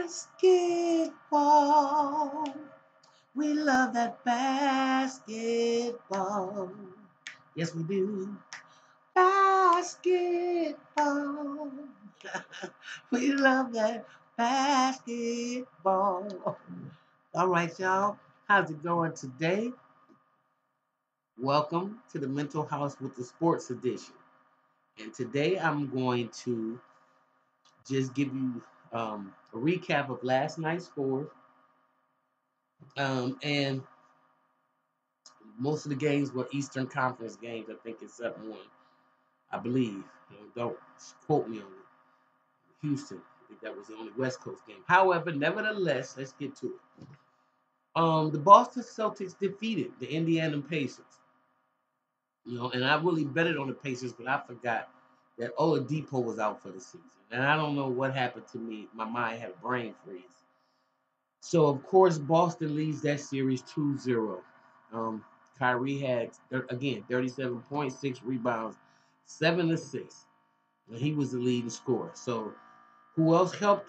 Basketball. We love that basketball. Yes, we do. Basketball. We love that basketball. All right, y'all. How's it going today? Welcome to the Mental House with the Sports Edition. And today I'm going to just give you a recap of last night's scores. And most of the games were Eastern Conference games. I think it's up one, I believe. Don't quote me on it. Houston, I think that was the only West Coast game. However, nevertheless, let's get to it. The Boston Celtics defeated the Indiana Pacers. And I really betted on the Pacers, but I forgot that Oladipo was out for the season. And I don't know what happened to me. My mind had a brain freeze. So, of course, Boston leads that series 2-0. Kyrie had, again, 37 points, 6 rebounds, 7 assists. And he was the leading scorer. So, who else helped?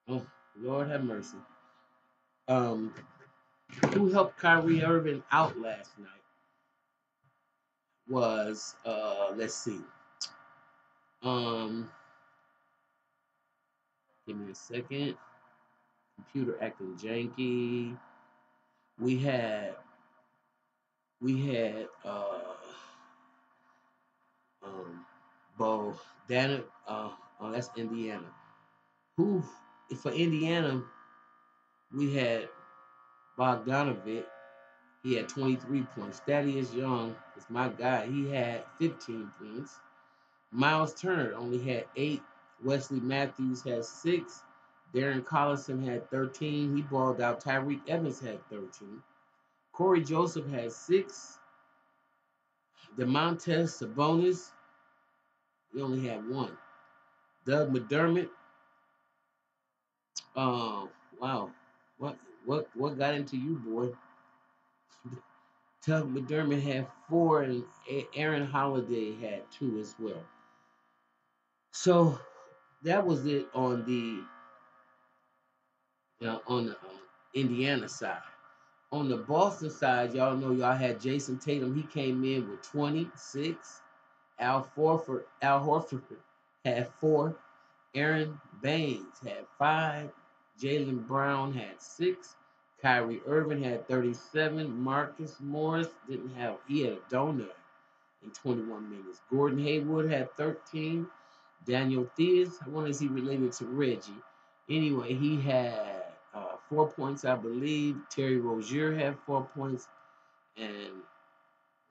Oh, Lord have mercy. Who helped Kyrie Irving out last night was, let's see. Give me a second. Computer acting janky. We had Bo Dana. Oh, that's Indiana. Who for Indiana? We had Bogdanovic. He had 23 points. Thaddeus Young is my guy. He had 15 points. Miles Turner only had 8. Wesley Matthews had 6. Darren Collison had 13. He balled out. Tyreek Evans had 13. Corey Joseph had 6. DeMontis Sabonis, he only had 1. Doug McDermott, wow, what got into you, boy? Doug McDermott had 4, and Aaron Holiday had 2 as well. So that was it on the Indiana side. On the Boston side, y'all know y'all had Jason Tatum. He came in with 26. Al Horford had 4. Aaron Baines had 5. Jaylen Brown had 6. Kyrie Irving had 37. Marcus Morris he had a donut in 21 minutes. Gordon Hayward had 13. Daniel Thurs, I wonder if he related to Reggie. Anyway, he had 4 points, I believe. Terry Rozier had 4 points. And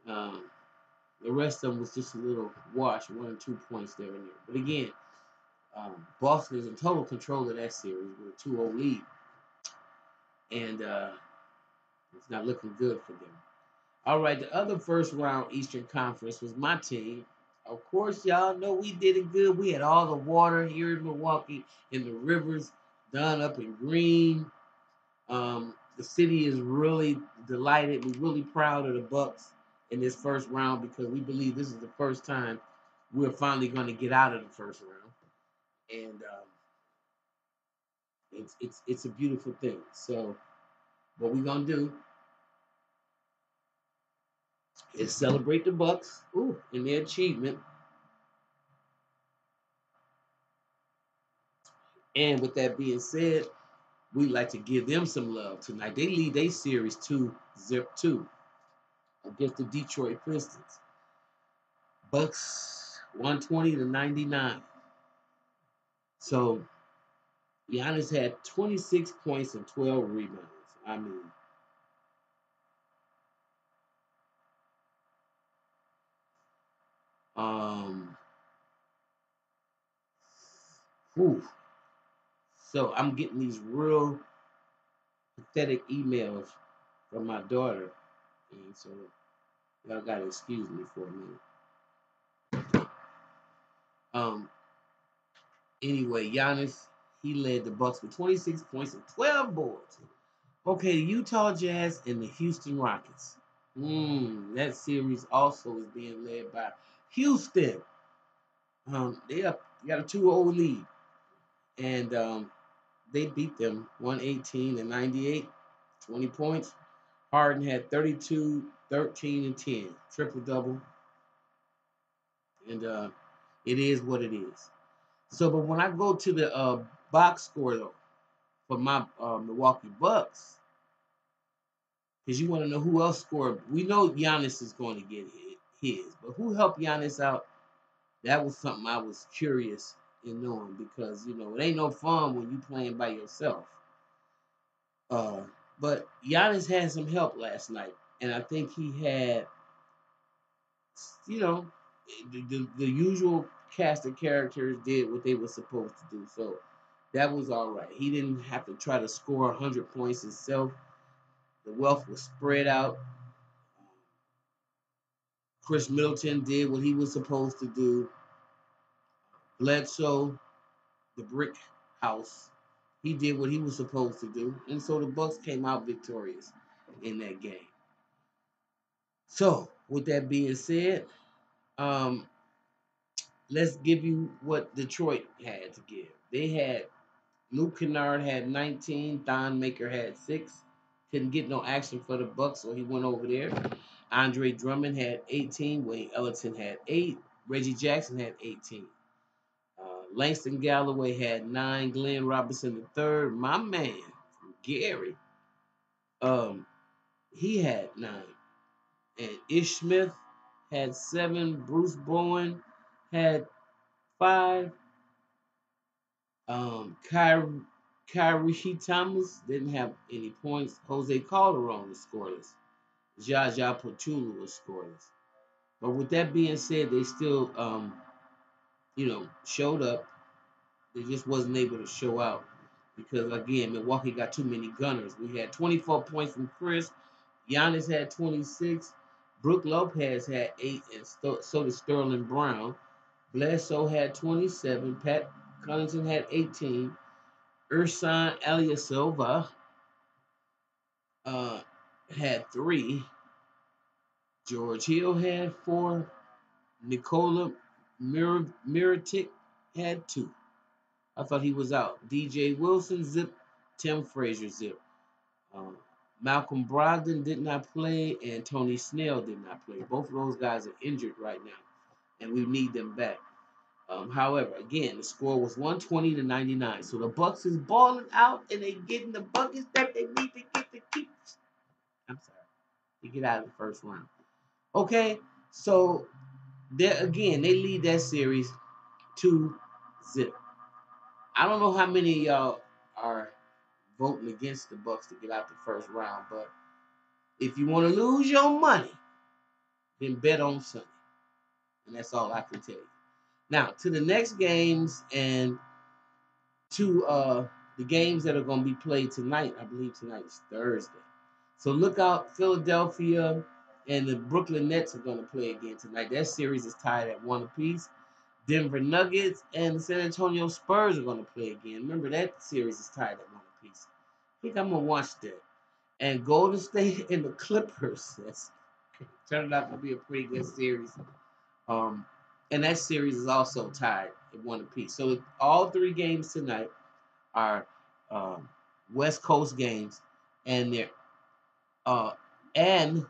the rest of them was just a little wash, 1 or 2 points there and there. But again, Boston is in total control of that series with a 2-0 lead. And it's not looking good for them. All right, the other first round Eastern Conference was my team. Of course, y'all know we did it good. We had all the water here in Milwaukee and the rivers done up in green. The city is really delighted. We're really proud of the Bucks in this first round because we believe this is the first time we're finally going to get out of the first round. And it's a beautiful thing. So what we're going to do is celebrate the Bucks and their achievement. And with that being said, we'd like to give them some love tonight. They lead their series 2-2 against the Detroit Pistons. Bucks 120-99. So Giannis had 26 points and 12 rebounds. I mean, So I'm getting these real pathetic emails from my daughter, and so y'all gotta excuse me for a minute. Anyway, Giannis, he led the Bucks with 26 points and 12 boards. Okay, the Utah Jazz and the Houston Rockets. That series also is being led by Houston. They got a 2-0 lead. and they beat them 118 and 98, 20 points. Harden had 32, 13, and 10, triple double, and it is what it is. So, but when I go to the box score though for my Milwaukee Bucks, because you want to know who else scored. We know Giannis is going to get his, but who helped Giannis out? That was something I was curious in knowing because it ain't no fun when you playing by yourself. Uh, but Giannis had some help last night, and I think he had, you know, the usual cast of characters did what they were supposed to do. So that was all right. He didn't have to try to score 100 points himself. The wealth was spread out. Chris Middleton did what he was supposed to do. Bledsoe, the brick house, he did what he was supposed to do, and so the Bucks came out victorious in that game. So, with that being said, um, let's give you what Detroit had to give. They had Luke Kennard had 19, Don Maker had 6. Couldn't get no action for the Bucks, so he went over there. Andre Drummond had 18, Wayne Ellington had 8, Reggie Jackson had 18. Langston Galloway had 9. Glenn Robinson III, my man from Gary, um, he had 9. And Ish Smith had 7. Bruce Bowen had 5. Kyrie Thomas didn't have any points. Jose Calderon was scoreless. Jaja Patulu was scoreless. But with that being said, they still, showed up. They just wasn't able to show out because again, Milwaukee got too many gunners. We had 24 points from Chris. Giannis had 26. Brook Lopez had 8, and so did Sterling Brown. Bledsoe had 27. Pat Connaughton had 18. Ersan Ilyasova uh, had 3. George Hill had 4. Nikola Mirotic had 2. I thought he was out. DJ Wilson zip. Tim Frazier zip. Um, Malcolm Brogdon did not play, and Tony Snell did not play. Both of those guys are injured right now, and we need them back. However, again, the score was 120-99. So the Bucks is balling out, and they getting the buckets that they need to get to keep. I'm sorry, to get out of the first round. Okay, so there again, they lead that series 2-0. I don't know how many of y'all are voting against the Bucks to get out the first round, but if you want to lose your money, then bet on Sunday. And that's all I can tell you. Now, to the next games and to the games that are going to be played tonight. I believe tonight is Thursday. So look out, Philadelphia and the Brooklyn Nets are going to play again tonight. That series is tied at 1 apiece. Denver Nuggets and the San Antonio Spurs are going to play again. Remember, that series is tied at 1 apiece. I think I'm going to watch that. And Golden State and the Clippers. That's turned out to be a pretty good series. And that series is also tied at 1 apiece. So all 3 games tonight are West Coast games, and they're and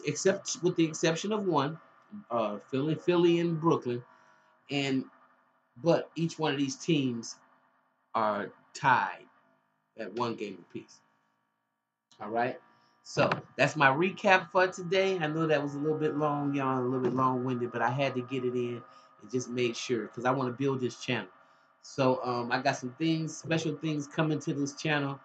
except with the exception of one, Philly, and Brooklyn, but each one of these teams are tied at 1 game apiece. All right. So that's my recap for today. I know that was a little bit long, y'all, a little bit long-winded, but I had to get it in and just made sure because I want to build this channel. So I got some things, special things coming to this channel,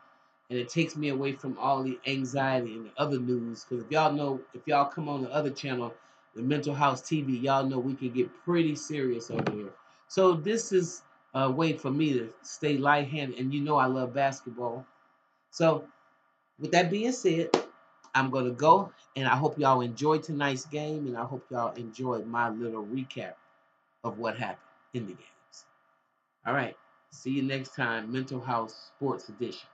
and it takes me away from all the anxiety and the other news. Because if y'all come on the other channel, the Mental House TV, y'all know we can get pretty serious over here. So this is a way for me to stay light-handed, and I love basketball. So with that being said, I'm going to go, and I hope y'all enjoyed tonight's game, and I hope y'all enjoyed my little recap of what happened in the games. All right. See you next time, Mental House Sports Edition.